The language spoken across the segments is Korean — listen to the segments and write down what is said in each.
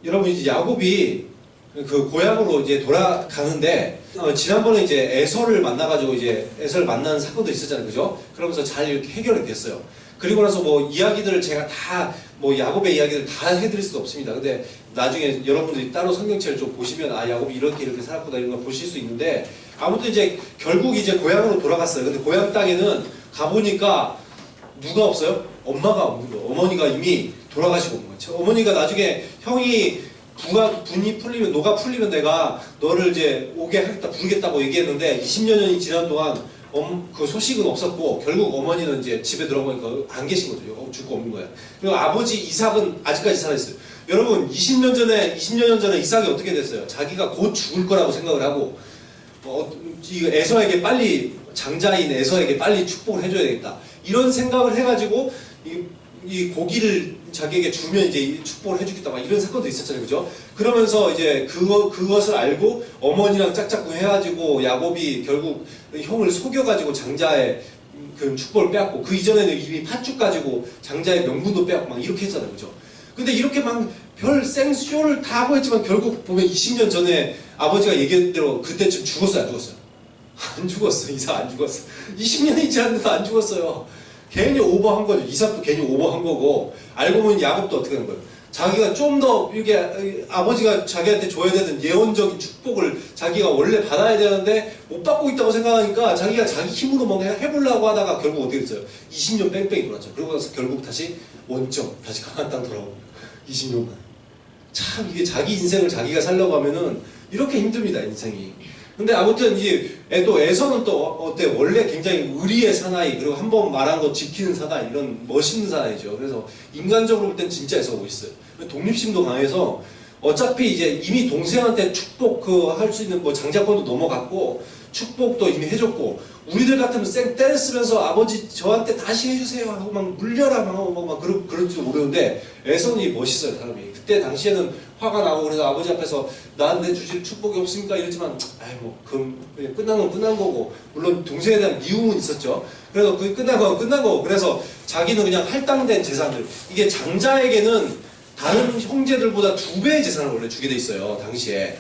여러분 이제 야곱이 그 고향으로 이제 돌아가는데 지난번에 이제 에서를 만나가지고 이제 에서를 만나는 사건도 있었잖아요, 그죠? 그러면서 잘 이렇게 해결이 됐어요. 그리고 나서 뭐 이야기들을 제가 다 뭐 야곱의 이야기를 다 해드릴 수도 없습니다. 근데 나중에 여러분들이 따로 성경책을 좀 보시면 아 야곱이 이렇게 살았구나 이런 걸 보실 수 있는데 아무튼 이제 결국 이제 고향으로 돌아갔어요. 근데 고향 땅에는 가보니까 누가 없어요? 엄마가 없는 거예요. 어머니가 이미 돌아가시고 온 거예요. 어머니가 나중에 형이 분이 풀리면 노가 풀리면 내가 너를 이제 오게 하겠다 부르겠다고 얘기했는데 20년이 지난 동안 그 소식은 없었고 결국 어머니는 이제 집에 들어보니까 안 계신 거죠. 죽고 없는 거야. 그리고 아버지 이삭은 아직까지 살아있어요. 여러분 20년 전에 이삭이 어떻게 됐어요? 자기가 곧 죽을 거라고 생각을 하고 에서에게 빨리 장자인 에서에게 빨리 축복을 해줘야 되겠다. 이런 생각을 해가지고 이 고기를 자기에게 주면 이제 축복을 해주겠다 막 이런 사건도 있었잖아요, 그죠? 그러면서 이제 그것을 알고 어머니랑 짝짝꿍 해가지고 야곱이 결국 형을 속여가지고 장자의 그 축복을 빼앗고 그 이전에는 이미 팥죽 가지고 장자의 명분도 빼앗고 막 이렇게 했잖아요, 그죠? 근데 이렇게 막 별 생쇼를 다 하고 했지만 결국 보면 20년 전에 아버지가 얘기한 대로 그때쯤 죽었어요, 안 죽었어요? 안 죽었어, 이삭 안 죽었어. 20년이 지났는데도 안 죽었어요. 괜히 오버한 거죠. 이삭도 괜히 오버한 거고 알고 보면 야곱도 어떻게 된 거예요? 자기가 좀 더 이렇게 아버지가 자기한테 줘야 되는 예언적인 축복을 자기가 원래 받아야 되는데 못 받고 있다고 생각하니까 자기가 자기 힘으로 뭔가 해보려고 하다가 결국 어떻게 됐어요? 20년 뺑뺑이 돌았죠. 그러고 나서 결국 다시 원점, 다시 가나안 땅 돌아오고 20년 만에. 참 이게 자기 인생을 자기가 살려고 하면은 이렇게 힘듭니다, 인생이. 근데 아무튼 또 에서는 또 어때 원래 굉장히 의리의 사나이 그리고 한번 말한 거 지키는 사나이 이런 멋있는 사나이죠. 그래서 인간적으로 볼 땐 진짜 에서가 멋있어요. 독립심도 강해서 어차피 이제 이미 동생한테 축복 할 수 있는 뭐 장자권도 넘어갔고 축복도 이미 해줬고 우리들 같으면 쌩 때렸으면서 아버지 저한테 다시 해주세요 하고 막 물려라 막 그럴지도 모르는데 에서는 멋있어요, 사람이. 그때 당시에는 화가 나고 그래서 아버지 앞에서 나한테 주실 축복이 없습니까? 이랬지만 아이 뭐 그럼 끝난 건 끝난 거고 물론 동생에 대한 미움은 있었죠. 그래서 그게 끝난 건 끝난 거고 그래서 자기는 그냥 할당된 재산들 이게 장자에게는 다른 형제들보다 2배의 재산을 원래 주게 돼 있어요, 당시에.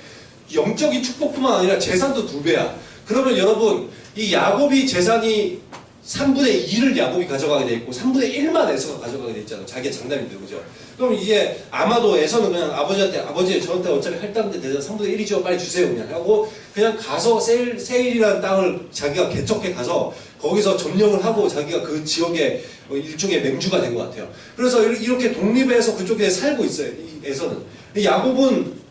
영적인 축복뿐만 아니라 재산도 2배야. 그러면 여러분 이 야곱이 재산이 3분의 2를 야곱이 가져가게 돼 있고 3분의 1만 에서가 가져가게 돼 있잖아요. 자기가 장남인데, 그죠? 그럼 이제 아마도 에서는 그냥 아버지 저한테 어차피 할당된 재산 3분의 1이죠. 빨리 주세요. 그냥 하고 그냥 가서 세일이라는 땅을 자기가 개척해 가서 거기서 점령을 하고 자기가 그 지역의 일종의 맹주가 된 것 같아요. 그래서 이렇게 독립해서 그쪽에 살고 있어요, 이 에서는. 근데 야곱은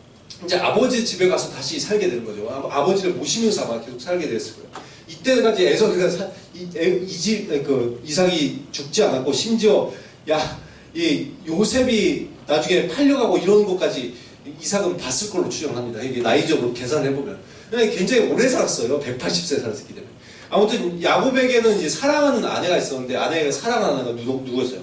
이제 아버지 집에 가서 다시 살게 되는 거죠. 아버지를 모시면서 아마 계속 살게 됐을 거예요. 이때까지 에서가 이삭이 죽지 않았고 심지어 이 요셉이 나중에 팔려가고 이런 것까지 이삭은 봤을 걸로 추정합니다. 이게 나이적으로 계산해 보면 굉장히 오래 살았어요. 180세 살았기 때문에. 아무튼 야곱에게는 이제 사랑하는 아내가 있었는데 아내가 사랑하는 아내가 누구였어요?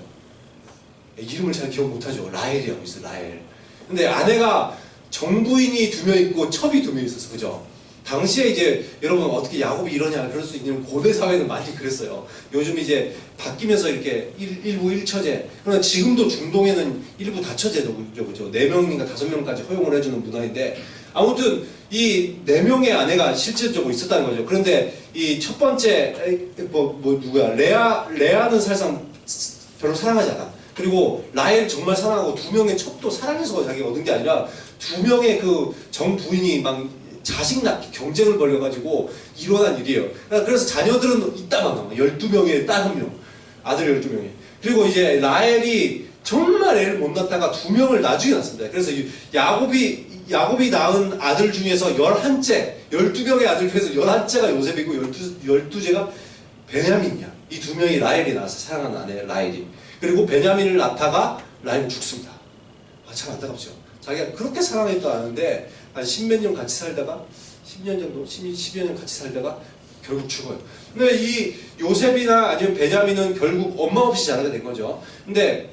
이름을 잘 기억 못하죠. 라헬이라고 있어요. 라헬. 근데 아내가 정부인이 2명 있고 첩이 2명 있었어, 그죠? 당시에 이제 여러분 어떻게 야곱이 이러냐 그럴 수 있는 고대 사회는 많이 그랬어요. 요즘 이제 바뀌면서 이렇게 일부 1처제. 그러나 지금도 중동에는 일부 다처제도 그죠? 4명인가 5명까지 허용을 해주는 문화인데 아무튼 이 4명의 아내가 실질적으로 있었다는 거죠. 그런데 이 첫 번째 누구야? 레아는 사실상 별로 사랑하지 않아. 그리고 라헬 정말 사랑하고 2명의 첩도 사랑해서 자기가 얻은 게 아니라 2명의 그 정부인이 막 자식 낳기 경쟁을 벌여가지고 일어난 일이에요. 그래서 자녀들은 이따만 나와. 12명에 딸 1명, 아들 12명에. 그리고 이제 라헬이 정말 애를 못 낳다가 2명을 나중에 낳습니다. 그래서 야곱이 낳은 아들 중에서 11째, 12명의 아들 중에서 11째가 요셉이고 12째가 베냐민이야. 이 2명이 라헬이 낳아서 사랑하는 아내 라헬이. 그리고 베냐민을 낳다가 라헬은 죽습니다. 참 안타깝죠. 자기가 그렇게 사랑했다 하는데 한 10몇 년 같이 살다가 10년 정도, 10여 년 같이 살다가 결국 죽어요. 근데 이 요셉이나 아니면 베냐민은 결국 엄마 없이 자라게 된 거죠. 근데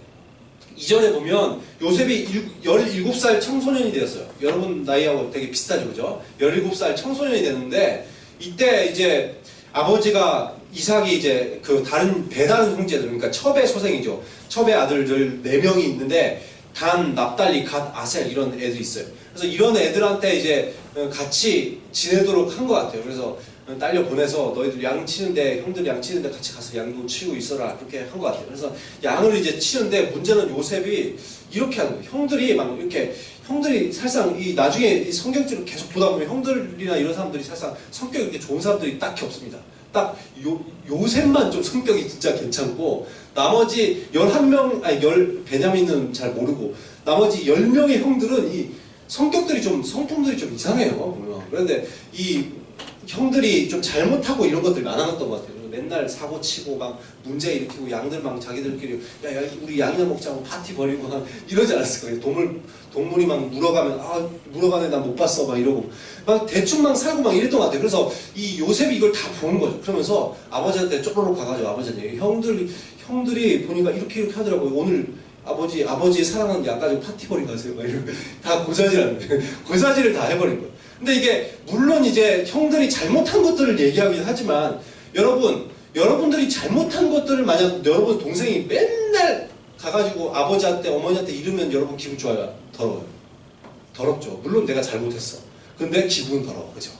이전에 보면 요셉이 17살 청소년이 되었어요. 여러분 나이하고 되게 비슷하죠, 그죠? 17살 청소년이 됐는데 이때 이제 아버지가 이삭이 이제 그 배다른 형제들, 그러니까 첩의 소생이죠. 첩의 아들들 4명이 있는데 단, 납달리, 갓, 아셀 이런 애들이 있어요. 그래서 이런 애들한테 이제 같이 지내도록 한 것 같아요. 그래서 딸려 보내서 너희들 양 치는데, 형들 양 치는데 같이 가서 양도 치고 있어라, 그렇게 한 것 같아요. 그래서 양을 이제 치는데 문제는 요셉이 이렇게 하는 거예요. 형들이 막 이렇게, 형들이 사실상 이 나중에 이 성경책을 계속 보다 보면 형들이나 이런 사람들이 사실상 성격이 이렇게 좋은 사람들이 딱히 없습니다. 딱 요셉만 좀 성격이 진짜 괜찮고, 나머지 11명, 아니 베냐민은 잘 모르고, 나머지 10명의 형들은 이 성격들이 좀, 성품들이 좀 이상해요, 보면. 그런데 이 형들이 좀 잘못하고 이런 것들이 많았던 것 같아요. 맨날 사고 치고 막 문제 일으키고, 양들 막 자기들끼리 야 우리 양이나 먹자고 파티 벌이고 막 이러지 않았을 거예요. 동물이 막 물어가면 물어가네 나 못 봤어 막 이러고 막 대충 막 살고 막 이랬던 것 같아요. 그래서 이 요셉이 이걸 다 보는 거죠. 그러면서 아버지한테 쪼로록 가가지고 아버지한테 형들이 보니까 이렇게 하더라고요. 오늘 아버지의 사랑하는 양 가지고 파티 벌이 가세요 막 이러고 다 고사질하는 거예요. 고사질을 다 해버린 거예요. 근데 이게 물론 이제 형들이 잘못한 것들을 얘기하긴 하지만, 여러분들이 잘못한 것들을 만약 여러분 동생이 맨날 가가지고 아버지한테 어머니한테 이러면 여러분 기분 좋아요? 더러워요? 더럽죠. 물론 내가 잘못했어. 근데 기분은 더러워. 그죠?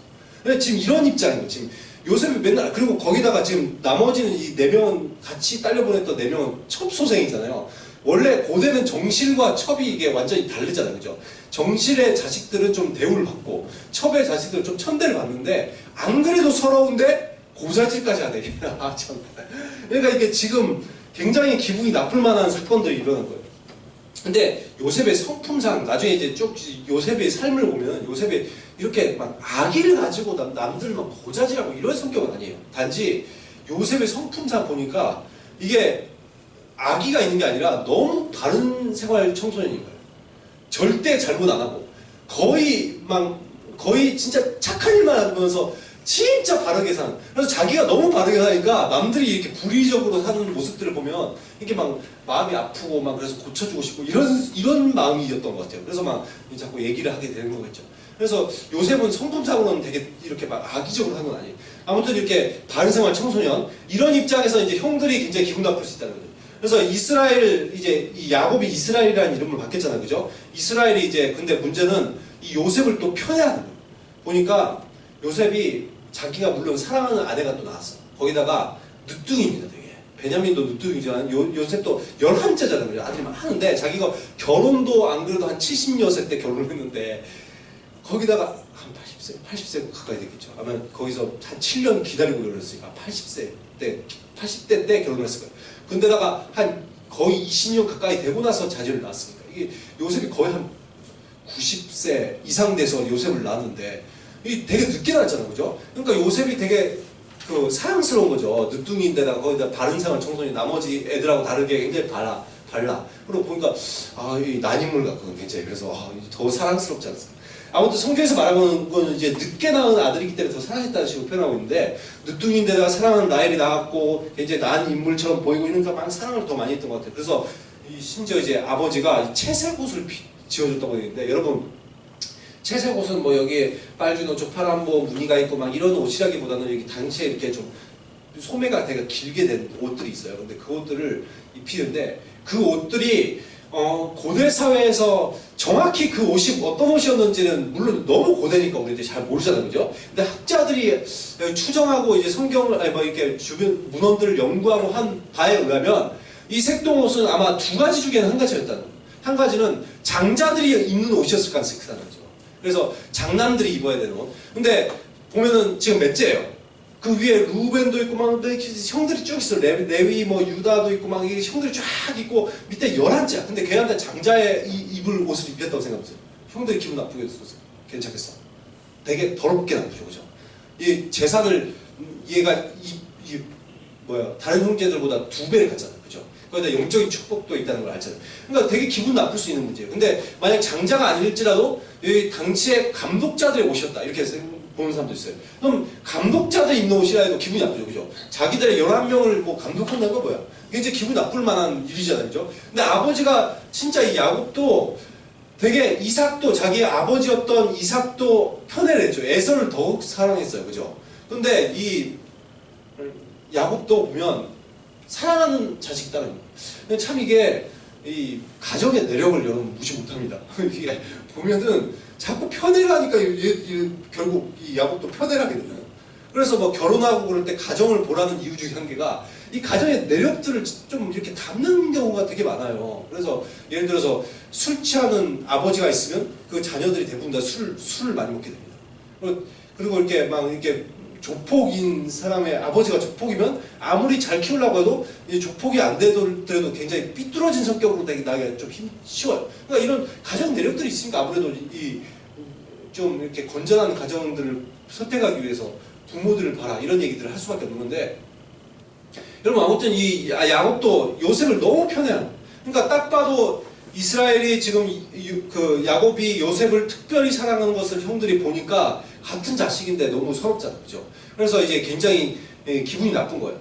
근데 지금 이런 입장인 거예요. 지금 요셉이 맨날, 그리고 거기다가 지금 나머지는 이 4명은 같이 딸려보냈던 4명은 첩소생이잖아요. 원래 고대는 정실과 첩이 이게 완전히 다르잖아요. 그죠? 정실의 자식들은 좀 대우를 받고 첩의 자식들은 좀 천대를 받는데, 안 그래도 서러운데 고사질까지 하네. 아, 참. 그러니까 이게 지금 굉장히 기분이 나쁠 만한 사건들이 일어난 거예요. 근데 요셉의 성품상 나중에 이제 쭉 요셉의 삶을 보면 요셉이 이렇게 막 악의를 가지고 남들 막 고자질하고 이런 성격은 아니에요. 단지 요셉의 성품상 보니까 이게 악의가 있는 게 아니라 너무 바른 생활 청소년인 거예요. 절대 잘못 안 하고 거의 진짜 착한 일만 하면서 진짜 바르게 사는. 그래서 자기가 너무 바르게 사니까 남들이 이렇게 불의적으로 사는 모습들을 보면 이렇게 막 마음이 아프고 막 그래서 고쳐주고 싶고 이런 마음이었던 것 같아요. 그래서 막 자꾸 얘기를 하게 되는 거겠죠. 그래서 요셉은 성품상으로는 되게 이렇게 막 악의적으로 하는 건 아니에요. 아무튼 이렇게 바른 생활 청소년, 이런 입장에서 이제 형들이 굉장히 기분 나쁠 수 있다는 거죠. 그래서 이스라엘, 이제 이 야곱이 이스라엘이라는 이름을 받겠잖아요. 그죠? 이스라엘이 이제, 근데 문제는 이 요셉을 또 편애하는 거예요. 보니까 요셉이 자기가 물론 사랑하는 아내가 또 나왔어. 거기다가 늦둥이입니다, 되게. 베냐민도 늦둥이지만 요셉도 11째잖아요. 아들이 많은데 자기가 결혼도 안 그래도 한 70여 세 때 결혼을 했는데, 거기다가 한 80세 가까이 됐겠죠. 아마 거기서 한 7년 기다리고 결혼했으니까 80대 때 결혼을 했을 거예요. 근데다가 한 거의 20년 가까이 되고 나서 자녀를 낳았으니까, 이게 요셉이 거의 한 90세 이상 돼서 요셉을 낳았는데, 이게 되게 늦게 낳았잖아요. 그죠? 그러니까 요셉이 되게 사랑스러운 거죠. 늦둥이인데다가 거기다 바른 생활 청소년, 나머지 애들하고 다르게 굉장히 발라. 그리고 보니까 이 난인물 같거든 굉장히. 그래서 더 사랑스럽지 않습니까? 아무튼 성경에서 말하는 건 이제 늦게 낳은 아들이기 때문에 더 사랑했다는 식으로 표현하고 있는데, 늦둥이인데다가 사랑하는 라헬이 낳았고 이제 난 인물처럼 보이고 이러니까 막 사랑을 더 많이 했던 것 같아요. 그래서 심지어 이제 아버지가 채색 옷을 지어줬다고 했는데, 여러분 채색 옷은 뭐 여기에 빨주노초 파란보 무늬가 있고 막 이런 옷이라기보다는 여기 당시에 이렇게 좀 소매가 되게 길게 된 옷들이 있어요. 근데 그 옷들을 입히는데, 그 옷들이 고대 사회에서 정확히 그 옷이 어떤 옷이었는지는 물론 너무 고대니까 우리들 잘 모르잖아요. 그죠? 근데 학자들이 추정하고 이제 성경을, 아니 뭐 이렇게 주변 문헌들을 연구하고 한 바에 의하면 이 색동옷은 아마 2가지 중에는 한 가지였다는 거예요. 한 가지는 장자들이 입는 옷이었을 가능성이 크다는 거죠. 그래서 장남들이 입어야 되는 옷. 근데 보면은 지금 몇째예요? 그 위에 루벤도 있고 막 형들이 쭉 있어. 레위 뭐 유다도 있고 막 이 형들이 쫙 있고 밑에 11째야. 근데 걔한테 장자의 입을 옷을 입혔다고 생각해보세요. 형들이 기분 나쁘게 됐었어. 괜찮겠어? 되게 더럽게 나쁘죠. 그죠? 이 재산을 얘가 다른 형제들보다 2배를 갖잖아요. 그죠? 거기다 영적인 축복도 있다는 걸 알잖아요. 그러니까 되게 기분 나쁠 수 있는 문제예요. 근데 만약 장자가 아닐지라도 여기 당시에 감독자들의 옷이었다, 이렇게 보는 사람도 있어요. 그럼 감독자들 입는 옷이라 해도 기분이 나쁘죠. 그죠? 자기들의 11명을 뭐 감독한다는 거 뭐야? 그게 이제 기분 나쁠 만한 일이잖아요. 그죠? 근데 아버지가 진짜 이 야곱도 되게 이삭도 자기의 아버지였던 이삭도 편애를 했죠. 에서를 더욱 사랑했어요. 그죠? 근데 이 야곱도 보면 사랑하는 자식 따라요. 참 이게 이 가정의 내력을 여러분 무시 못합니다. 이게 보면은 자꾸 편애라니까 결국 이 야곱도 편애라게 되나요? 그래서 뭐 결혼하고 그럴 때 가정을 보라는 이유 중에 한 개가 이 가정의 내력들을 좀 이렇게 담는 경우가 되게 많아요. 그래서 예를 들어서 술 취하는 아버지가 있으면 그 자녀들이 대부분 다 술을 많이 먹게 됩니다. 그리고 이렇게 막 이렇게 조폭인 사람의 아버지가 조폭이면 아무리 잘 키우려고 해도 이 조폭이 안 되더라도 굉장히 삐뚤어진 성격으로 나기가 좀 쉬워요. 그러니까 이런 가정 내력들이 있으니까 아무래도 이 좀 이렇게 건전한 가정들을 선택하기 위해서 부모들을 봐라 이런 얘기들을 할 수밖에 없는 건데, 여러분 아무튼 이 야곱도 요셉을 너무 편해요. 그러니까 딱 봐도 이스라엘이 지금 그 야곱이 요셉을 특별히 사랑하는 것을 형들이 보니까 같은 자식인데 너무 서럽잖아요, 그죠? 그래서 이제 굉장히 기분이 나쁜 거예요.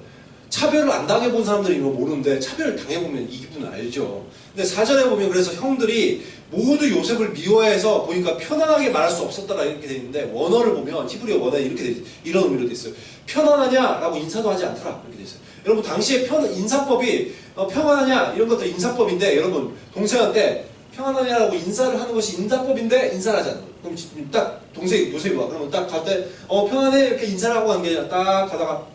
차별을 안 당해본 사람들이 이거 모르는데 차별을 당해보면 이 기분을 알죠. 근데 사전에 보면 그래서 형들이 모두 요셉을 미워해서 보니까 편안하게 말할 수 없었다라 이렇게 돼 있는데, 원어를 보면 히브리어 원어에 이렇게 돼 있어요. 이런 의미로 돼 있어요. 편안하냐라고 인사도 하지 않더라 이렇게 돼 있어요. 여러분 당시에 인사법이 평안하냐 이런 것들 인사법인데, 여러분 동생한테 평안하냐라고 인사를 하는 것이 인사법인데 인사를 하지 않아요. 그럼 딱 동생이 요셉이 와. 그러면 딱 갈 때 평안해 이렇게 인사를 하고 가는 게 아니라 딱 가다가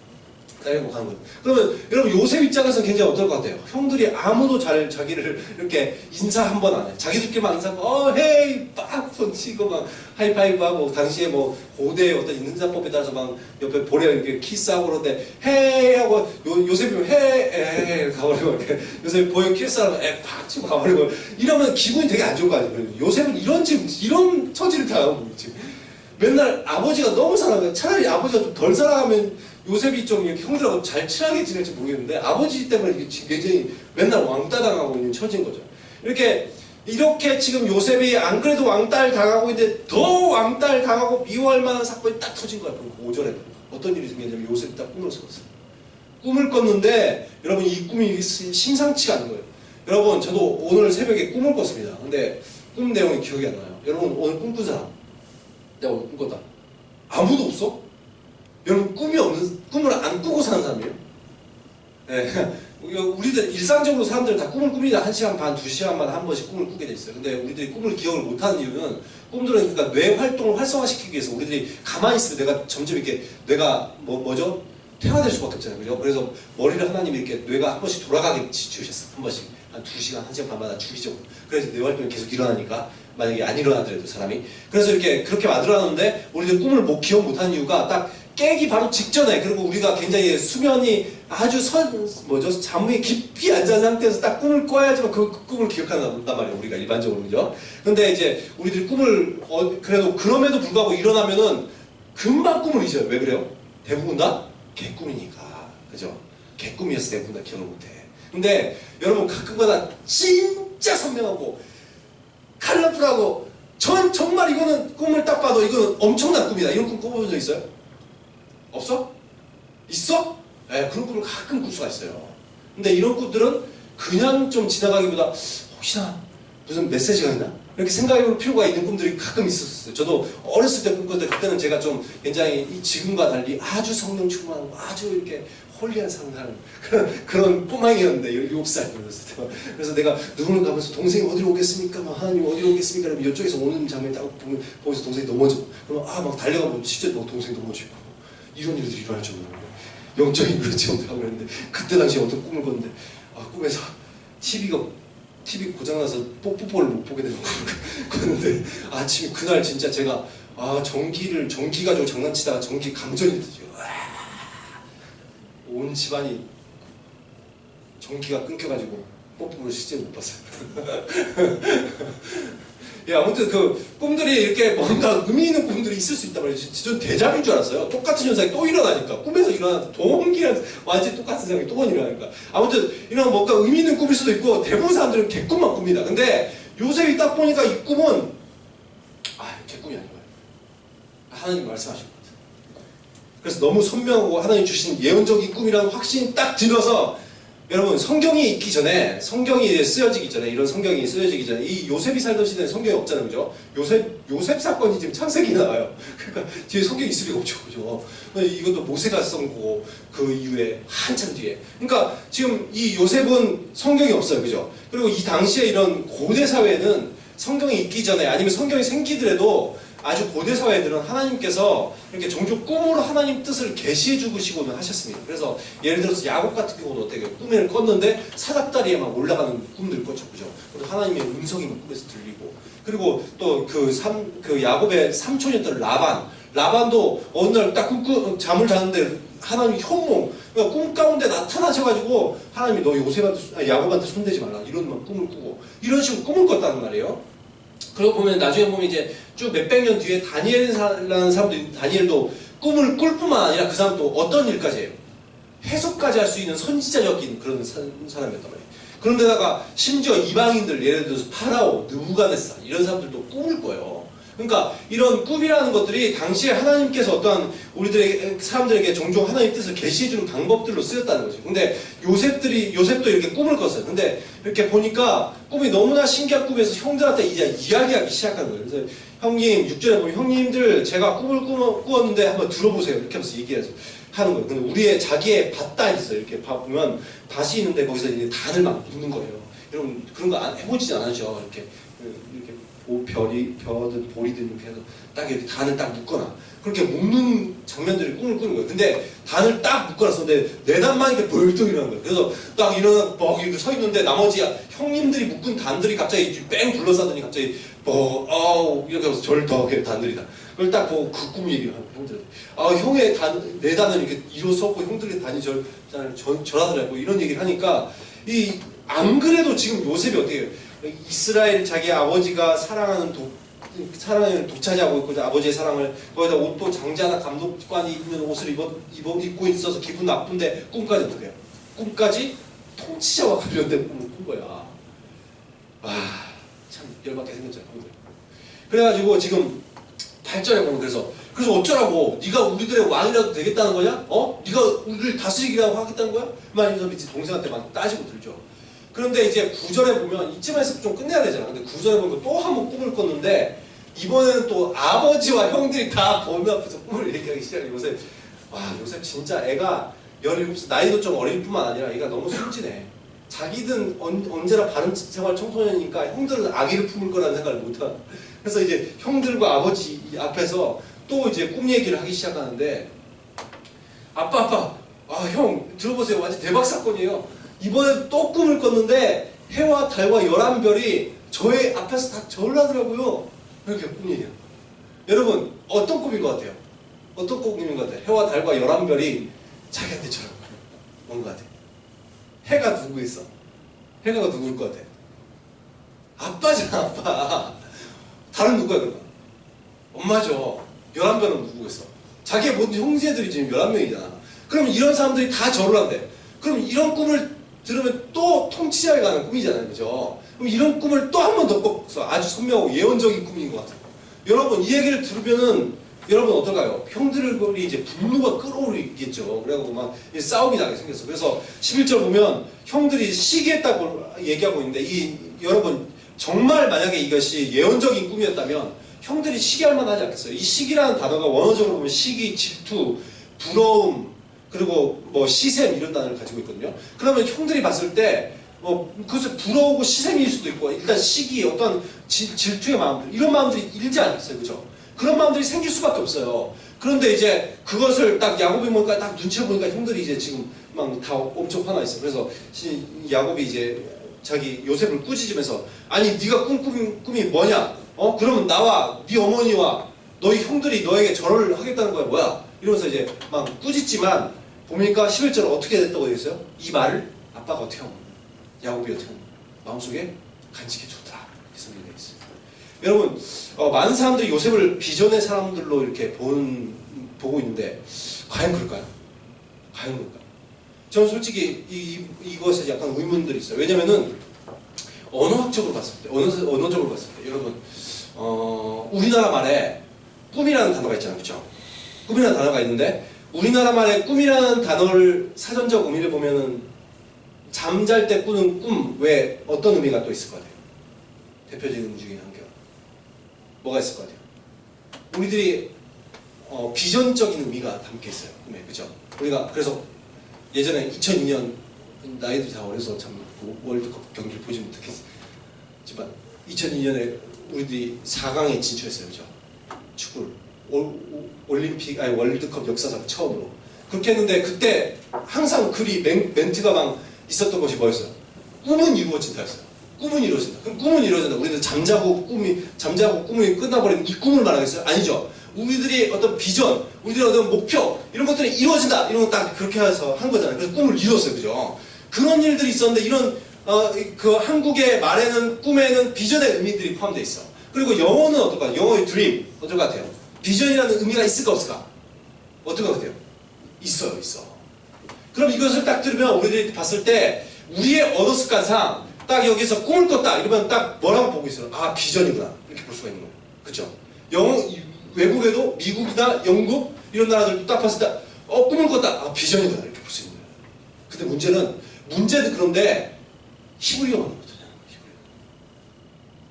이러고 가는 거예요. 그러면 여러분 요셉 입장에서 굉장히 어떨 것 같아요? 형들이 아무도 자기를 이렇게 인사 한 번 안 해. 자기들끼리만 인사하고 헤이 빡 손 치고 막 하이파이브하고, 당시에 뭐 고대의 어떤 인사법에 따라서 막 옆에 볼에 이렇게 키스하고 그러는데 헤이 하고 요셉이 헤이 이렇게 가버리고, 이렇게 요셉이 보에 키스하고 팍 치고 가버리고 이러면 기분이 되게 안 좋은 거 아니에요? 요셉은 이런 처지를 당하고 지금 맨날 아버지가 너무 사랑해요. 차라리 아버지가 좀 덜 사랑하면 요셉이 좀 이렇게 형들하고 잘 친하게 지낼지 모르겠는데, 아버지 때문에 굉장히 맨날 왕따 당하고 있는 처지인 거죠. 이렇게 지금 요셉이 안 그래도 왕따를 당하고 있는데 더 왕따를 당하고 미워할 만한 사건이 딱 터진 거야. 그럼 5절에 어떤 일이 생겼냐면 요셉이 딱 꿈을 꿨어요. 꿈을 꿨는데 여러분 이 꿈이 심상치가 않은 거예요. 여러분 저도 오늘 새벽에 꿈을 꿨습니다. 근데 꿈 내용이 기억이 안 나요. 여러분 오늘 꿈꾼 사람, 내가 오늘 꿈꿨다. 아무도 없어? 여러분 꿈을 안 꾸고 사는 사람이에요? 네. 우리들 일상적으로 사람들은 다 꿈을 꿉니다. 1시간 반, 2시간마다 한 번씩 꿈을 꾸게 돼 있어요. 근데 우리들이 꿈을 기억을 못하는 이유는, 꿈들은 그러니까 뇌 활동을 활성화시키기 위해서 우리들이 가만히 있으면 뇌가 점점 이렇게 뇌가 뭐죠? 퇴화될 수밖에 없잖아요. 그죠? 그래서 머리를 하나님이 이렇게 뇌가 한 번씩 돌아가게 지으셨어요. 한 번씩 한 2시간, 1시간 반마다 주기적으로. 그래서 뇌 활동이 계속 일어나니까, 만약에 안 일어나더라도 사람이, 그래서 이렇게 그렇게 만들어놨는데 우리들 꿈을 기억 못하는 이유가 딱 깨기 바로 직전에, 그리고 우리가 굉장히 수면이 아주 잠이 깊이 앉은 상태에서 딱 꿈을 꿔야지만 그 꿈을 기억한단 말이에요. 우리가 일반적으로, 그죠? 근데 이제 우리들이 꿈을 그래도 그럼에도 불구하고 일어나면은 금방 꿈을 잊어요. 왜 그래요? 대부분 다 개꿈이니까, 그죠? 개꿈이어서 대부분 다 기억을 못해. 근데 여러분 가끔가다 진짜 선명하고 컬러풀하고 정말 이거는 꿈을 딱 봐도 이거는 엄청난 꿈이다, 이런 꿈 꿔본 적 있어요? 없어? 있어? 네, 그런 꿈을 가끔 꿀 수가 있어요. 근데 이런 꿈들은 그냥 좀 지나가기보다 혹시나 무슨 메시지가 있나? 이렇게 생각해볼 필요가 있는 꿈들이 가끔 있었어요. 저도 어렸을 때 꿈꿨는데, 그때는 제가 좀 굉장히 지금과 달리 아주 성령 충만하고 아주 이렇게 홀리한 상상을 그런 꼬맹이였는데, 7살 그랬을 때. 그래서 내가 눈을 감면서 동생이 어디로 오겠습니까? 막 하나님 어디로 오겠습니까? 그러면 이쪽에서 오는 장면이 딱 보면서 동생이 넘어져. 그러면 막 달려가면 진짜 막 동생이 넘어지고, 이런 일들이 일어날 정도로 영적인 그렇지 못하고 그랬는데, 그때 당시에 어떤 꿈을 꿨는데, 꿈에서 TV 고장나서 뽀뽀를 못 보게 되는 거예요. 그런데 아침에 그날 진짜 제가 전기 가지고 장난치다가 전기 감전이 되죠. 온 집안이 전기가 끊겨가지고 뽀뽀를 실제로 못 봤어요. 예, 아무튼 그 꿈들이 이렇게 뭔가 의미 있는 꿈들이 있을 수 있단 말이에요. 저는 대작인 줄 알았어요. 똑같은 현상이 또 일어나니까, 꿈에서 일어나는 동기랑 완전히 똑같은 현상이 또 일어나니까. 아무튼 이런 뭔가 의미 있는 꿈일 수도 있고, 대부분 사람들은 개꿈만 꿉니다. 근데 요셉이 딱 보니까 이 꿈은 개꿈이 아닌 거예요. 하나님 말씀하신 것 같아요. 그래서 너무 선명하고 하나님 주신 예언적인 꿈이라는 확신이 딱 들어서 여러분 성경이 있기 전에, 성경이 쓰여지기 전에, 이런 성경이 쓰여지기 전에 이 요셉이 살던 시대에 성경이 없잖아요, 그죠? 요셉 사건이 지금 창세기에 나와요. 그러니까 뒤에 성경이 있을 리가 없죠, 그죠? 이것도 모세가 쓴 거고 그 이후에 한참 뒤에. 그러니까 지금 이 요셉은 성경이 없어요, 그죠? 그리고 이 당시에 이런 고대 사회는 성경이 있기 전에, 아니면 성경이 생기더라도 아주 고대 사회들은 하나님께서 이렇게 종종 꿈으로 하나님 뜻을 계시해 주시고는 하셨습니다. 그래서 예를 들어서 야곱 같은 경우는 어떻게 꿈을 꿨는데 사닥다리에 막 올라가는 꿈들 꿨죠, 그죠? 그리고 하나님의 음성이 꿈에서 들리고, 그리고 또 그 야곱의 삼촌이었던 라반도 어느 날 딱 잠을 자는데 하나님 현몽, 그러니까 꿈 가운데 나타나셔가지고 하나님이 너 야곱한테 손대지 말라 이런 꿈을 꾸고 이런 식으로 꿈을 꿨다는 말이에요. 그러고 보면 나중에 보면 이제 쭉 몇백 년 뒤에 다니엘이라는 사람도, 다니엘도 꿈을 꿀 뿐만 아니라 그 사람도 어떤 일까지 해요? 해석까지 할 수 있는 선지자적인 그런 사람이었단 말이에요. 그런데다가 심지어 이방인들, 예를 들어서 파라오, 느부갓네살 이런 사람들도 꿈을 꿔요. 그러니까 이런 꿈이라는 것들이 당시에 하나님께서 어떠한 사람들에게 종종 하나님의 뜻을 계시해주는 방법들로 쓰였다는 거죠. 근데 요셉도 이렇게 꿈을 꿨어요. 근데 이렇게 보니까 꿈이 너무나 신기한 꿈에서 형들한테 이제 이야기하기 시작하는 거예요. 그래서 형님, 6절에 보면 형님들 제가 꿈을 꾸었는데 한번 들어보세요. 이렇게 하면서 하는 거예요. 근데 자기의 밭단 있어요. 이렇게 보면 밭이 있는데 거기서 이제 단을 막 묻는 거예요. 여러분 그런 거 해보지 않으죠? 이렇게 벼든 보리든 이렇게 해서 딱 이렇게 단을 딱 묶거나 그렇게 묶는 장면들이 꿈을 꾸는 거예요. 근데 단을 딱 묶어놨었는데 네 단만 이렇게 벌떡 일어나는 거예요. 그래서 딱 일어나 막 이렇게 서 있는데 나머지 형님들이 묶은 단들이 갑자기 뺑 둘러싸더니 갑자기 이렇게 하면서 절덕해 단들이다. 그걸 딱 보고 그 꿈 얘기를 하는 형들. 형의 네 단은 이렇게 일어섰고 형들의 단이 절하더라고 이런 얘기를 하니까 안 그래도 지금 요셉이 어떻게 해요? 이스라엘 자기 아버지가 사랑하는 독차지하고 있고 아버지의 사랑을 거기다 옷도 장자나 감독관이 입는 옷을 입고 있어서 기분 나쁜데 꿈까지 어떻게 해요? 꿈까지 통치자와 관련된 꿈을 꾼 거야. 참 열받게 생겼잖아. 그래가지고 지금 8절에 보면 그래서 어쩌라고? 네가 우리들의 왕이라도 되겠다는 거냐? 네가 우리를 다스리기라고 하겠다는 거야? 이러면서 동생한테 막 따지고 들죠. 그런데 이제 9절에 보면 이쯤에서 좀 끝내야 되잖아. 근데 9절에 보면 또 한 번 꿈을 꿨는데 이번에는 또 아버지와 형들이 다 범위 앞에서 꿈을 얘기하기 시작해. 요셉 진짜 애가 17살, 나이도 좀 어릴 뿐만 아니라 애가 너무 순진해. 자기든 언제나 바른 생활 청소년이니까 형들은 아기를 품을 거라는 생각을 못하. 그래서 이제 형들과 아버지 앞에서 또 이제 꿈 얘기를 하기 시작하는데 아빠 형 들어보세요. 완전 대박 사건이에요. 이번에 또 꿈을 꿨는데 해와 달과 11별이 저의 앞에서 다 절을 하더라고요. 이렇게 꿈 얘기해요. 여러분 어떤 꿈인 것 같아요? 어떤 꿈인 것 같아요? 해와 달과 11별이 자기한테 절하고 뭔 것 같아요? 해가 누구 있어? 해가 누구일 것 같아요? 아빠잖아, 아빠. 다른 누구야 그러면? 엄마죠. 11별은 누구겠어? 자기의 모든 형제들이 지금 11명이잖아. 그럼 이런 사람들이 다 절을 한대. 그럼 이런 꿈을 들으면 또 통치자에 가는 꿈이잖아요, 그죠? 그럼 이런 꿈을 또 한 번 더 꿔서 아주 선명하고 예언적인 꿈인 것 같아요. 여러분 이 얘기를 들으면은 여러분 어떨까요? 형들이 이제 분노가 끓어오르겠죠. 그래갖고 막 싸움이 나게 생겼어. 그래서 11절 보면 형들이 시기했다고 얘기하고 있는데 여러분 정말 만약에 이것이 예언적인 꿈이었다면 형들이 시기할 만하지 않겠어요? 이 시기라는 단어가 원어적으로 보면 시기, 질투, 부러움, 그리고 시샘 이런 단어를 가지고 있거든요. 그러면 형들이 봤을 때 그것을 부러우고 시샘일 수도 있고 일단 시기, 어떤 질투의 마음들 이런 마음들이 일지 않겠어요, 그죠? 그런 마음들이 생길 수밖에 없어요. 그런데 이제 그것을 딱 야곱이 보니까 딱 눈치를 보니까 형들이 이제 지금 막 다 엄청 화나 있어요. 그래서 야곱이 이제 자기 요셉을 꾸짖으면서 아니 네가 꾼 꿈이 뭐냐? 그러면 나와 네 어머니와 너희 형들이 너에게 절을 하겠다는 거야 뭐야? 이러면서 이제 막 꾸짖지만 보니까 11절 어떻게 됐다고 되어 있어요? 이 말을 아빠가 어떻게 하면 야곱이 어떻게 하면 마음속에 간직해 줬다. 이렇게 설명되어 있어요. 여러분 많은 사람들이 요셉을 비전의 사람들로 이렇게 보고 있는데 과연 그럴까요? 과연 그럴까요? 저는 솔직히 이것에 약간 의문들이 있어요. 왜냐면은 언어적으로 봤을 때 여러분 우리나라 말에 꿈이라는 단어가 있잖아요, 그렇죠? 꿈이라는 단어가 있는데 우리나라 말에 꿈이라는 단어를 사전적 의미를 보면은 잠잘 때 꾸는 꿈 외에 어떤 의미가 또 있을 것 같아요? 대표적인 의미 중에 한 개가 뭐가 있을 것 같아요? 우리들이 비전적인 의미가 담겨 있어요. 꿈에. 그죠? 우리가 그래서 예전에 2002년 나이도 다 어려서 참 월드컵 경기를 보지 못했지만 2002년에 우리들이 4강에 진출했어요. 그죠? 축구를 올림픽 아니 월드컵 역사상 처음으로 그렇게 했는데 그때 항상 글이 멘트가 막 있었던 것이 뭐였어요? 꿈은 이루어진다였어요. 꿈은 이루어진다. 그럼 꿈은 이루어진다. 우리는 잠자고 꿈이 끝나버리면 이 꿈을 말하겠어요? 아니죠. 우리들이 어떤 비전, 우리들의 어떤 목표 이런 것들이 이루어진다. 이런 거 딱 그렇게 해서 한 거잖아요. 그래서 꿈을 이뤘어요. 그죠? 그런 일들이 있었는데 이런 그 한국의 말에는 꿈에는 비전의 의미들이 포함되어 있어. 그리고 영어는 어떨까? 영어의 드림 어떨 것 같아요? 비전이라는 의미가 있을까 없을까? 어떨 것 같아요? 있어요. 그럼 이것을 딱 들으면 우리들이 봤을 때 우리의 언어 습관상 딱 여기서 꿈을 꿨다 이러면 딱 뭐라고 보고 있어요? 아 비전이구나 이렇게 볼 수가 있는 거예요. 그렇죠? 외국에도 미국이나 영국 이런 나라들도 딱 봤을 때 꿈을 꿨다 아 비전이구나 이렇게 볼 수 있는 거예요. 근데 문제는 그런데 히브리어만 못하잖아요.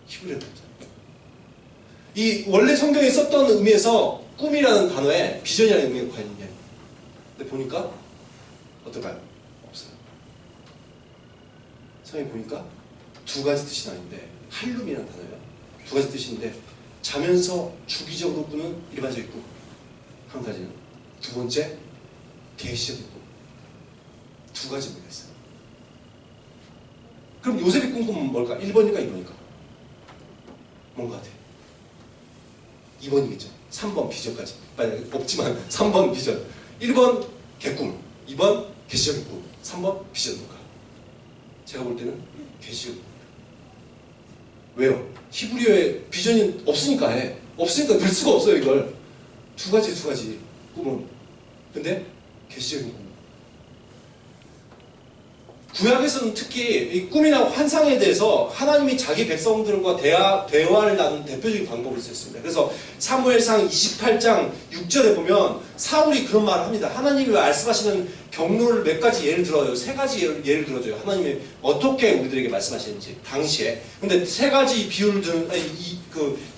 히브리어만 못하잖아요. 이 원래 성경에 썼던 의미에서 꿈이라는 단어에 비전이라는 의미가 과연 있냐? 근데 보니까 어떨까요? 없어요. 성경에 보니까 두 가지 뜻이 나는데 할룸이라는 단어예요. 두 가지 뜻인데 자면서 주기적으로 꾸는 일반적인 꿈 한 가지는 두 번째 계시적인 꿈 두 가지 의미가 있어요. 그럼 요셉이 꿈꾸면 뭘까? 1번일까 2번일까? 뭔가 같아. 2번이겠죠. 3번 비전까지. 없지만 3번 비전. 1번 개꿈, 2번 계시적인 꿈, 3번 비전인 가 제가 볼 때는 계시적인 꿈. 왜요? 히브리어에 비전이 없으니까 해. 없으니까 늘 수가 없어요 이걸. 두 가지 꿈은. 근데 계시적인 꿈. 구약에서는 특히 이 꿈이나 환상에 대해서 하나님이 자기 백성들과 대화를 나누는 대표적인 방법을 썼습니다. 그래서 사무엘상 28장 6절에 보면 사울이 그런 말을 합니다. 하나님이 말씀하시는 경로를 몇 가지 예를 들어요. 세 가지 예를 들어줘요. 하나님이 어떻게 우리들에게 말씀하시는지 당시에. 근데 세 가지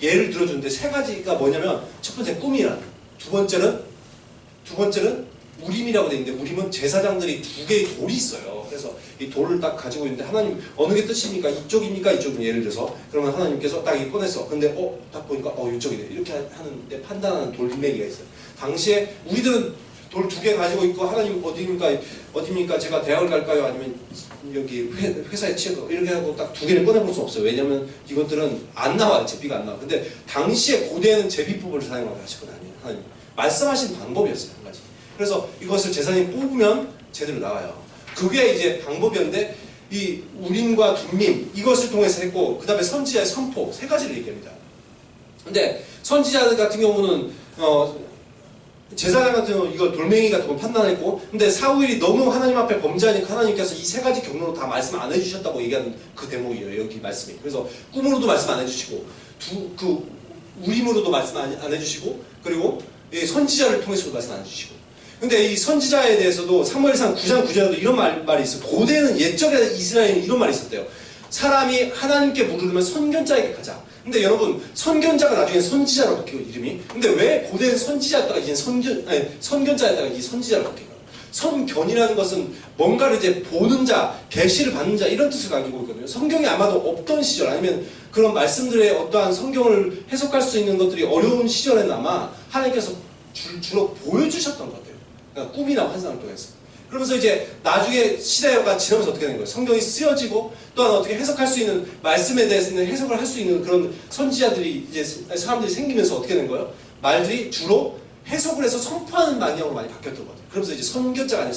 예를 들어주는데 세 가지가 뭐냐면 첫 번째 꿈이란, 두 번째는 우림이라고 되어 있는데 우림은 제사장들이 두 개의 돌이 있어요. 그래서 이 돌을 딱 가지고 있는데 하나님 어느 게 뜻입니까? 이쪽입니까? 이쪽입니까? 예를 들어서 그러면 하나님께서 딱 이거 꺼냈어. 근데 딱 보니까 이쪽이네. 이렇게 하는데 판단하는 돌리매기가 있어요. 당시에 우리들은 돌 두 개 가지고 있고 하나님 어디입니까? 제가 대학을 갈까요? 아니면 여기 회사에 취업할까요? 이렇게 하고 딱 두 개를 꺼내볼 수 없어요. 왜냐면 이것들은 안 나와요. 제비가 안 나와. 근데 당시에 고대에는 제비법을 사용하고 하시거든요. 하나님 말씀하신 방법이었어요. 한 가지. 그래서 이것을 제사장이 뽑으면 제대로 나와요. 그게 이제 방법이었는데 이 우림과 둠밈 이것을 통해서 했고 그 다음에 선지자의 선포 세 가지를 얘기합니다. 근데 선지자 같은 경우는 제사장 같은 경우 이거 돌멩이 같은 거 판단했고 근데 사울이 너무 하나님 앞에 범죄하니까 하나님께서 이 세 가지 경로로 다 말씀 안 해주셨다고 얘기하는 그 대목이에요. 여기 말씀이. 그래서 꿈으로도 말씀 안 해주시고 우림으로도 말씀 안 해주시고 그리고 선지자를 통해서도 말씀 안 해주시고 근데 이 선지자에 대해서도 사무엘상 9장 9절에도 이런 말이 있어요. 고대는 옛적에 이스라엘은 이런 말이 있었대요. 사람이 하나님께 물으면 선견자에게 가자. 근데 여러분 선견자가 나중에 선지자로 바뀌고 이름이. 근데 왜 고대는 선지자였다가 이제 선견자였다가 이제 선지자로 바뀌어요? 선견이라는 것은 뭔가를 이제 보는 자, 계시를 받는 자 이런 뜻을 가지고 있거든요. 성경이 아마도 없던 시절 아니면 그런 말씀들의 어떠한 성경을 해석할 수 있는 것들이 어려운 시절에는 아마 하나님께서 주로 보여주셨던 것 같아요. 그러니까 꿈이나 환상을 통해서. 그러면서 이제 나중에 시대가 지나면서 어떻게 되는 거예요? 성경이 쓰여지고 또한 어떻게 해석할 수 있는 말씀에 대해서는 해석을 할 수 있는 그런 선지자들이 이제 사람들이 생기면서 어떻게 된 거예요? 말들이 주로 해석을 해서 선포하는 방향으로 많이 바뀌었던 것 같아요. 그러면서 이제 선견자가 아니라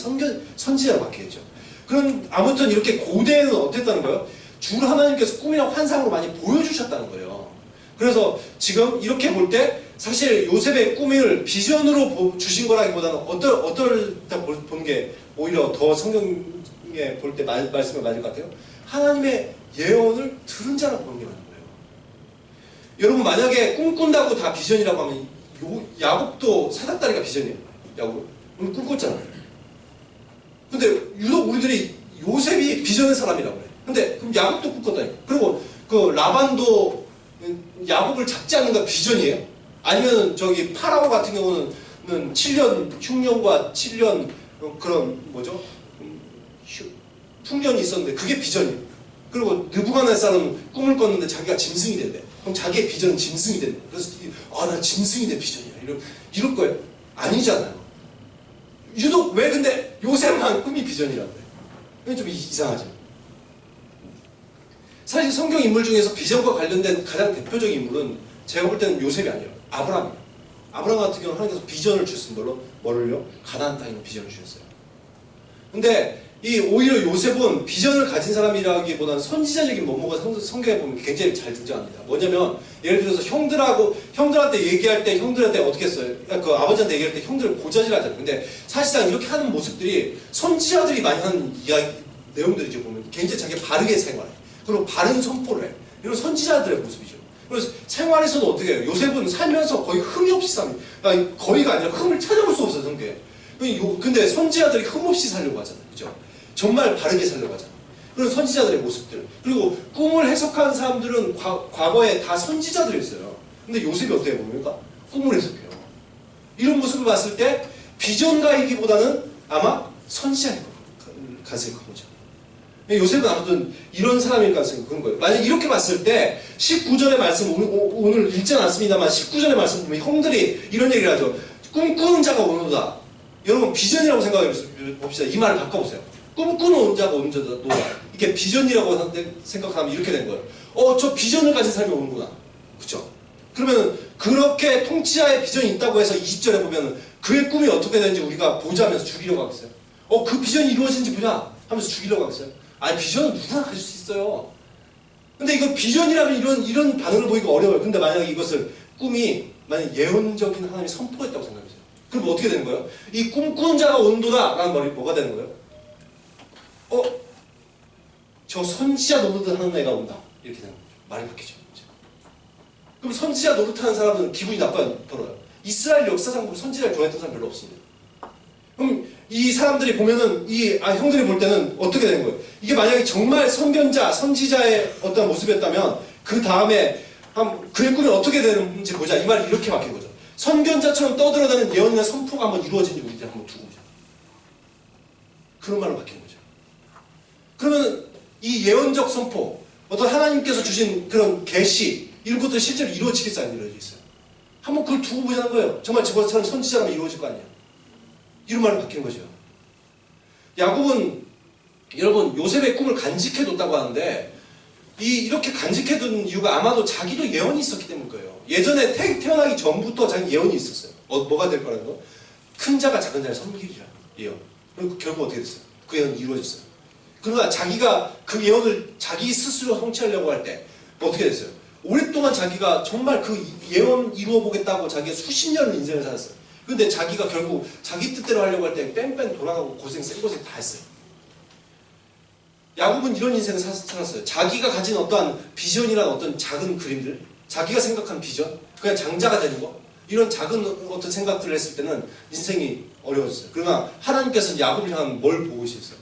선지자로 바뀌었죠. 그럼 아무튼 이렇게 고대에는 어땠다는 거예요? 주로 하나님께서 꿈이나 환상으로 많이 보여주셨다는 거예요. 그래서 지금 이렇게 볼 때 사실 요셉의 꿈을 비전으로 주신 거라기보다는 어떨 때 보는 게 오히려 더 성경에 볼 때 말씀에 맞을 것 같아요. 하나님의 예언을 들은 자라고 보는 게 맞는 거예요. 여러분 만약에 꿈꾼다고 다 비전이라고 하면 야곱도 사닥다리가 비전이에요. 야곱. 오늘 꿈꿨잖아요. 근데 유독 우리들이 요셉이 비전의 사람이라고 그래. 근데 그럼 야곱도 꿈꿨다니까. 그리고 그 라반도 야곱을 잡지 않는가 비전이에요? 아니면 저기 파라오 같은 경우는 7년 흉년과 7년 그런 뭐죠? 풍년이 있었는데 그게 비전이에요. 그리고 느부갓네살은 꿈을 꿨는데 자기가 짐승이 된대. 그럼 자기의 비전은 짐승이 된대. 그래서 나 짐승이 된 비전이야. 이럴 거예요? 아니잖아요. 유독 왜 근데 요셉만 꿈이 비전이라고 그래? 이건 좀 이상하죠. 사실 성경 인물 중에서 비전과 관련된 가장 대표적인 인물은 제가 볼 때는 요셉이 아니에요. 아브라함이에요. 아브라함 같은 경우는 하나님께서 비전을 주셨습니다. 뭐를요? 가나안 땅에 있는 비전을 주셨어요. 근데 오히려 요셉은 비전을 가진 사람이라기보다는 선지자적인 면모가 성경에 보면 굉장히 잘 등장합니다. 뭐냐면 예를 들어서 형들한테 얘기할 때 형들한테 어떻게 했어요? 그 아버지한테 얘기할 때 형들을 고자질하잖아요. 근데 사실상 이렇게 하는 모습들이 선지자들이 많이 하는 내용들이죠. 보면 굉장히 자기 바르게 생활해. 그리고 바른 선포를 해. 이런 선지자들의 모습이죠. 그래서 생활에서도 어떻게 해요? 요셉은 살면서 거의 흠이 없이 삽니다. 거의가 아니라 흠을 찾아볼 수 없어요, 성경에. 근데 선지자들이 흠 없이 살려고 하잖아요. 그죠? 정말 바르게 살려고 하잖아요. 그런 선지자들의 모습들. 그리고 꿈을 해석한 사람들은 과거에 다 선지자들이었어요. 근데 요셉이 어떻게 보니까 꿈을 해석해요. 이런 모습을 봤을 때 비전가이기보다는 아마 선지자일 가능성이 큰 거죠. 요셉은 아무튼 이런 사람일 가능성이 큰 거예요. 만약 이렇게 봤을 때 19절의 말씀, 오늘 읽지 않았습니다만 19절의 말씀 보면 형들이 이런 얘기를 하죠. 꿈꾸는 자가 오는다. 여러분 비전이라고 생각해 봅시다. 이 말을 바꿔보세요. 꿈꾸는 자가 오는 자다. 이게 비전이라고 생각하면 이렇게 된 거예요. 저 비전을 가진 사람이 오는구나. 그쵸? 그러면 그렇게 통치자의 비전이 있다고 해서 20절에 보면 그의 꿈이 어떻게 되는지 우리가 보자면서 죽이려고 하겠어요? 그 비전이 이루어지는지 보자 하면서 죽이려고 하겠어요? 아니 비전은 누구나 가질 수 있어요. 근데 이거 비전이라면 이런 반응을 보이기가 어려워요. 근데 만약에 이것을 꿈이 만약 예언적인 하나님이 선포했다고 생각해보세요. 그럼 어떻게 되는 거예요? 이 꿈꾸는 자가 온도다 라는 말이 뭐가 되는 거예요? 저 선지자 노릇을 하는 애가 온다. 이렇게 되는 거죠. 말이 바뀌죠. 그럼 선지자 노릇하는 사람은 기분이 나빠요? 벌어요? 이스라엘 역사상 보면 선지자를 좋아했던 사람 별로 없습니다. 그럼 이 사람들이 보면은 형들이 볼 때는 어떻게 되는 거예요? 이게 만약에 정말 선견자, 선지자의 어떤 모습이었다면 그 다음에 그의 꿈이 어떻게 되는지 보자. 이 말이 이렇게 바뀐 거죠. 선견자처럼 떠들어다니는 예언이나 선포가 한번 이루어진지 우리들 한번 두고 보자. 그런 말로 바뀌는 거죠. 그러면 이 예언적 선포, 어떤 하나님께서 주신 그런 계시 이런 것들이 실제로 이루어지겠어 안 이루어지겠어요? 한번 그걸 두고 보자는 거예요. 정말 저것처럼 선지자라면 이루어질 거 아니에요. 이런 말로 바뀌는 거죠. 야곱은 여러분 요셉의 꿈을 간직해뒀다고 하는데 이렇게 간직해둔 이유가 아마도 자기도 예언이 있었기 때문일 거예요. 예전에 태어나기 전부터 자기 예언이 있었어요. 뭐가 될 거라는 거? 큰 자가 작은 자를 섬기리라 예언. 그리고 결국 어떻게 됐어요? 그 예언이 이루어졌어요. 그러나 자기가 그 예언을 자기 스스로 성취하려고 할 때 어떻게 됐어요? 오랫동안 자기가 정말 그 예언 이루어보겠다고 자기가 수십 년을 인생을 살았어요. 근데 자기가 결국 자기 뜻대로 하려고 할 때 뺑뺑 돌아가고 생고생 다 했어요. 야곱은 이런 인생을 살았어요. 자기가 가진 어떠한 비전이란 어떤 작은 그림들, 자기가 생각한 비전, 그냥 장자가 되는 거, 이런 작은 어떤 생각들을 했을 때는 인생이 어려웠어요. 그러나 하나님께서는 야곱을 향한 뭘 보고 계셨어요?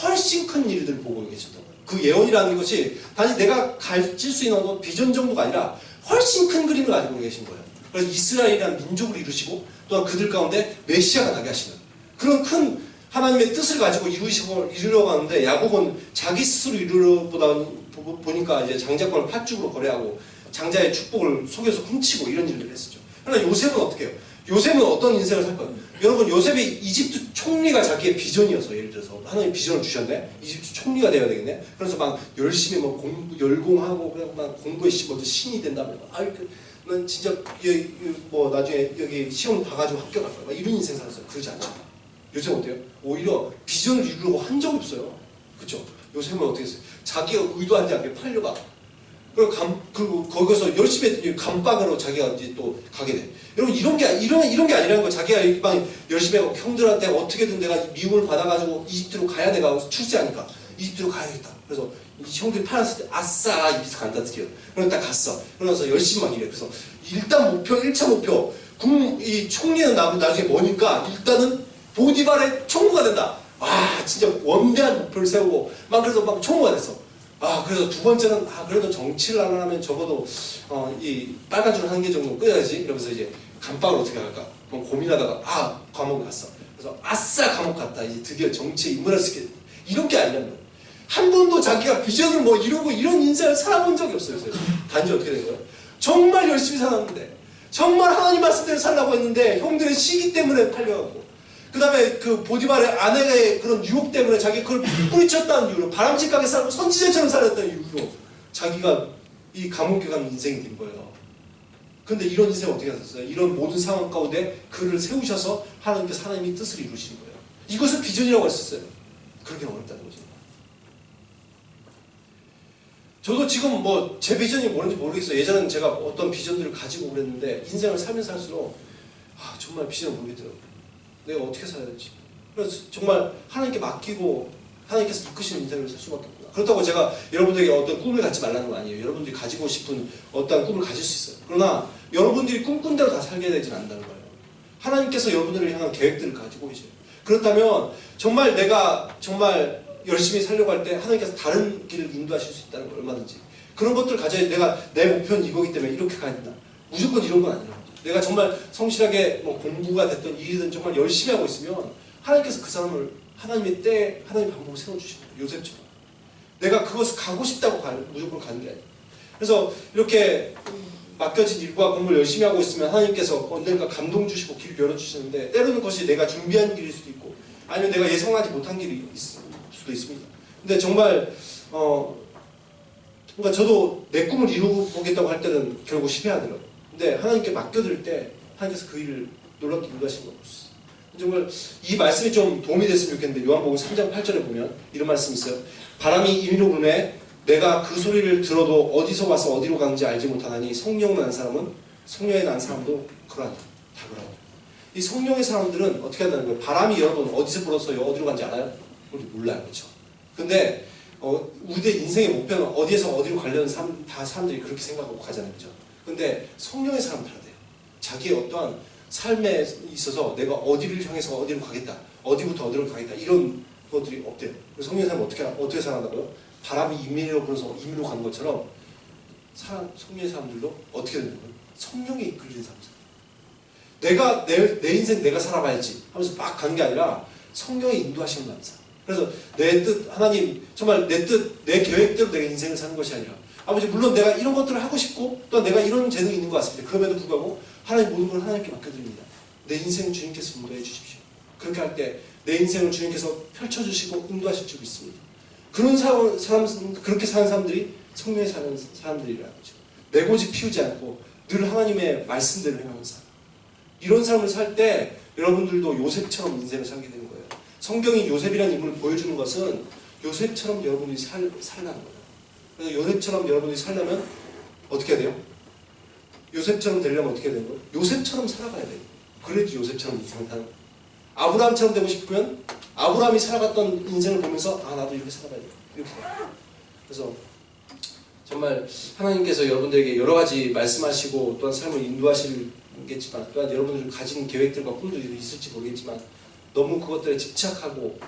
훨씬 큰 일들을 보고 계셨던 거예요. 그 예언이라는 것이 단지 내가 가질 수 있는 어떤 비전 정도가 아니라 훨씬 큰 그림을 가지고 계신 거예요. 그래서 이스라엘이라는 민족을 이루시고 또한 그들 가운데 메시아가 나게 하시는 그런 큰 하나님의 뜻을 가지고 이루려고 하는데 야곱은 자기 스스로 보니까 이제 장자권을 팥죽으로 거래하고 장자의 축복을 속여서 훔치고 이런 일들을 했었죠. 그러나 요셉은 어떻게 해요? 요셉은 어떤 인생을 살까요? 여러분 요셉이 이집트 총리가 자기의 비전이어서 예를 들어서 하나님 비전을 주셨네? 이집트 총리가 되어야 되겠네? 그래서 막 열심히 열공하고 그냥 막 공부에 먼저 신이 된다면 난 진짜 나중에 여기 시험 봐가지고 합격할 거야. 막 이런 인생 살았어요. 그러지 않죠. 요셉은 어때요? 오히려 비전을 이루려고 한 적이 없어요. 그쵸? 요셉은 어떻게 했어요? 자기가 의도하지 않게 팔려가. 그리고 거기서 열심히 했더니 감방으로 자기가 이제 또 가게 돼. 여러분 이런 게 아니라는 거. 자기가 일방 열심히 하고 형들한테 어떻게든 내가 미움을 받아가지고 이집트로 가야 내가 출세하니까 이집트로 가야겠다. 그래서 형들이 팔았을 때 아싸 이집트 간다 드디어. 그래서 딱 갔어. 그러면서 열심히 막 일해. 그래서 일단 1차 목표 이 총리는 나중에 뭐니까 일단은 보디발의 총무가 된다. 진짜 원대한 목표를 세우고 막 그래서 막 총무가 됐어. 그래서 두 번째는 그래도 정치를 안 하면 적어도 이 빨간 줄 한 개 정도 끄야지. 이러면서 이제 감방을 어떻게 할까 뭐 고민하다가 감옥에 갔어. 그래서 아싸 감옥 갔다. 이제 드디어 정치에 입문할 수 있게. 이런 게 아니란 거야. 한 번도 자기가 비전을 뭐 이루고 이런 인생을 살아본 적이 없어요. 단지 어떻게 된 거예요? 정말 열심히 살았는데, 정말 하나님 말씀대로 살라고 했는데 형들의 시기 때문에 팔려가고, 그 다음에 그 보디발의 아내의 그런 유혹 때문에 자기 그걸 뿌리쳤다는 이유로, 바람직하게 살고 선지자처럼 살았다는 이유로 자기가 이 감옥에 가는 인생이 된 거예요. 근데 이런 인생 어떻게 하셨어요? 이런 모든 상황 가운데 그를 세우셔서 하나님께서 하나님의 뜻을 이루시는 거예요. 이것을 비전이라고 했었어요. 그렇게 어렵다는 거죠. 저도 지금 뭐 제 비전이 뭔지 모르겠어요. 예전에는 제가 어떤 비전들을 가지고 그랬는데 인생을 살면서 살수록 정말 비전을 모르겠더라고요. 내가 어떻게 살아야 될지. 그래서 정말 하나님께 맡기고 하나님께서 이끄시는 인생을 살 수밖에 없구나. 그렇다고 제가 여러분들에게 어떤 꿈을 갖지 말라는 거 아니에요. 여러분들이 가지고 싶은 어떤 꿈을 가질 수 있어요. 그러나 여러분들이 꿈꾼 대로 다 살게 되지는 않는다는 거예요. 하나님께서 여러분들을 향한 계획들을 가지고 계셔요. 그렇다면 정말 내가 정말 열심히 살려고 할 때 하나님께서 다른 길을 인도하실 수 있다는 거 얼마든지. 그런 것들을 가져야 내가 내 목표는 이거기 때문에 이렇게 가야 된다. 무조건 이런 건 아니라는 거죠. 내가 정말 성실하게 뭐 공부가 됐든 일이든 정말 열심히 하고 있으면 하나님께서 그 사람을 하나님의 때 하나님의 방법을 세워주시고 요셉처럼 내가 그것을 가고 싶다고 무조건 가는 게 아니에요. 그래서 이렇게 맡겨진 일과 공부를 열심히 하고 있으면 하나님께서 언젠가 감동 주시고 길을 열어주시는데 때로는 그것이 내가 준비한 길일 수도 있고 아니면 내가 예상하지 못한 길이 있을 수도 있습니다. 근데 정말 그러니까 저도 내 꿈을 이루겠다고 할 때는 결국 실패하더라고요. 근데 하나님께 맡겨드릴 때 하나님께서 그 일을 놀랍게 인도하시는 걸 볼 수 있어요. 정말 이 말씀이 좀 도움이 됐으면 좋겠는데 요한복음 3장 8절에 보면 이런 말씀이 있어요. 바람이 임의로 부네 내가 그 소리를 들어도 어디서 와서 어디로 가는지 알지 못하나니 성령 난 사람은 성령에 난 사람도 그러하니 다 그러하니. 이 성령의 사람들은 어떻게 한다는 거예요? 바람이 여러분 어디서 불어서 어디로 간지 알아요? 우리 몰라요. 그렇죠? 근데 우리의 인생의 목표는 어디에서 어디로 가려는 다 사람들이 그렇게 생각하고 가잖아요. 그죠? 근데 성령의 사람은 다르대요. 자기의 어떠한 삶에 있어서 내가 어디를 향해서 어디로 가겠다, 어디부터 어디로 가겠다 이런 것들이 없대요. 성령의 사람은 어떻게 살아간다고요? 바람이 임의로 불어서 임의로 가는 것처럼 성령의 사람들도 어떻게 되는 거예요? 성령에 이끌리는 사람들. 내가 내 인생 내가 살아봐야지 하면서 막 가는 게 아니라 성령의 인도하시는 사람. 그래서 내 뜻, 하나님, 정말 내 뜻, 내 계획대로 내가 인생을 사는 것이 아니라 아버지 물론 내가 이런 것들을 하고 싶고 또 내가 이런 재능이 있는 것 같습니다. 그럼에도 불구하고 하나님 모든 걸 하나님께 맡겨드립니다. 내 인생 주님께서 인도해 주십시오. 그렇게 할 때 내 인생을 주님께서 펼쳐주시고 인도하실 줄 믿습니다. 그런 그렇게 사는 사람들이 성령에 사는 사람들이라는 거죠. 내 고집 피우지 않고 늘 하나님의 말씀대로 행하는 사람. 이런 삶을 살 때 여러분들도 요셉처럼 인생을 살게 되는 거예요. 성경이 요셉이라는 인물을 보여주는 것은 요셉처럼 여러분들이 살라는 거예요. 그래서 요셉처럼 여러분들이 살려면 어떻게 해야 돼요? 요셉처럼 되려면 어떻게 되는 거예요? 요셉처럼 살아가야 돼요. 그래야지 요셉처럼 인생을 사는 거예요. 아브라함처럼 되고 싶으면 아브라함이 살아갔던 인생을 보면서 나도 이렇게 살아가야 돼. 이렇게 돼요. 그래서 정말 하나님께서 여러분들에게 여러 가지 말씀하시고 또한 삶을 인도하시겠지만 또한 여러분들 가진 계획들과 꿈들이 있을지 모르겠지만 너무 그것들에 집착하고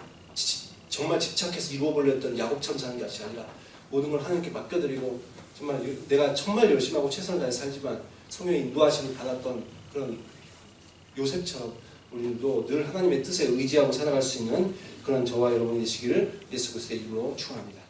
정말 집착해서 이루어보려던 야곱처럼 사는 것이 아니라 모든 걸 하나님께 맡겨드리고 정말 내가 정말 열심히 하고 최선을 다해 살지만 성령의 인도하심을 받았던 그런 요셉처럼 우리도 늘 하나님의 뜻에 의지하고 살아갈 수 있는 그런 저와 여러분이 되시기를 예수 그리스도의 이름으로 축원합니다.